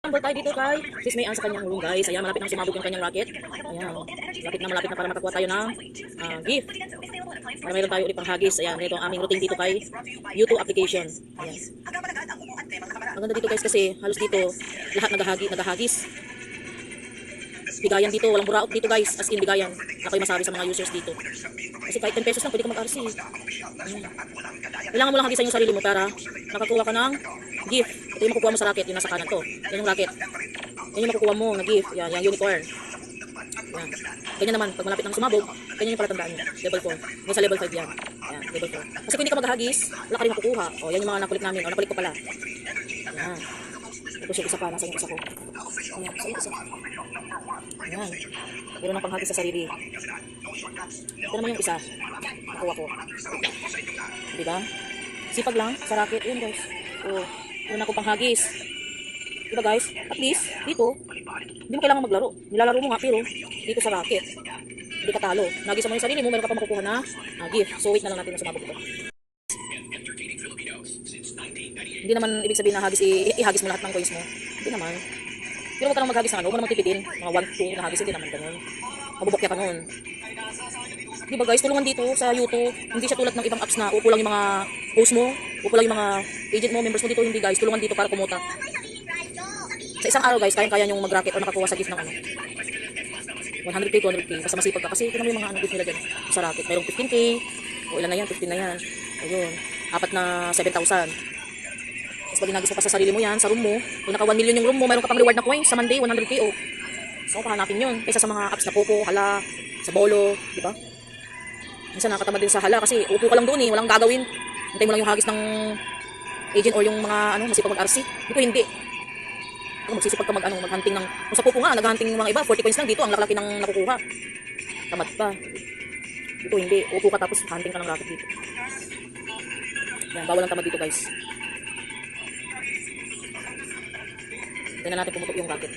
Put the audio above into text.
Tambol tayo dito kay Sis May Ann sa kanyang room guys. Ayan, malapit nang sumabog yung kanyang rocket. Ayan, malapit na para makakuha tayo ng gift. Para mayroon tayo ulit pang hagis. Ayan, ito ang aming routine dito kay YouTube application. Ayan. Maganda dito guys kasi halos dito lahat nagahagis. Bigayan dito, walang buraot dito guys. As in bigayan. Ako'y masabi sa mga users dito. Kasi kahit 10 pesos lang pwede ka mag-RC. Kailangan mo lang hagisan yung sarili mo para nakakuha ka ng gift. Ito yung makukuha mo sa racket, yung nasa kanan to. Yan yung racket. Yan yung makukuha mo na gift. Yan, yung unicorn. Yan. Ganyan naman, pag malapit ng sumabog, ganyan yung palatandaan nyo. Level 4. Yan sa level 5 yan. Yan, level 4. Kasi kung hindi ka maghagis, wala ka rin makukuha. O, yan yung mga nakulit namin. O, nakulit ko pala. Yan. Tapos yung isa pa, nasa yung isa ko. Ayan, sa isa. Ayan. Meron ng panghagis sa sarili. Ito naman yung isa. Nakuha ko. Diba? Sipag lang sa racket. Yun guys. O, meron ako panghagis. Diba guys? At least, dito, hindi mo kailangan maglaro. Nilalaro mo nga pero dito sa racket. Hindi ka talo. Nagisa mo yung sarili mo, meron ka pa makukuha na gift. So wait na lang natin na sumabog ito. Hindi naman ibig sabihin na hagis, ihagis mo lahat ng coins mo. Hindi naman. Pero huwag ka nang maghagis ng ano, huwag mo naman tipitin. Mga 1, 2 na hagis, hindi naman ganun. Mabubokya ka nun. Diba guys, tulungan dito sa YouTube. Hindi siya tulad ng ibang apps na upo lang yung mga host mo, upo lang yung mga agent mo, members mo dito. Hindi guys, tulungan dito para kumuta. Sa isang araw guys, kayang-kaya yung mag-racket o nakakuha sa gift ng ano. 100k, 200k. Basta masipag ka. Kasi ito naman yung mga gift nila dyan sa racket. Mayroong 15k. O ilan na yan? 15 na yan. Ayun. Apat na 7,000. Tapos pag ginagis mo pa sa sarili mo yan, sa room mo, kung naka 1 million yung room mo, mayroon ka pang reward na coins sa Monday, 100k o. So, pahanapin yun. Kaysa sa mga apps na Popo, Hala, sa Bolo, di ba? Minsan nakatamad din sa Hala kasi upo ka lang doon eh, walang gagawin. Hintay mo lang yung hagis ng agent or yung mga ano, masipag mag-RC. Dito hindi. Magsisipag ka mag-hunting ng, kung sa Popo nga, nag-hunting ng mga iba, 40 coins lang dito, ang laki ng nakukuha. Tamad ka. Dito hindi, upo ka tapos hunting ka ng racket dito. Yan, bawal ang tamad dito guys. Tingnan natin pumutok yung racket.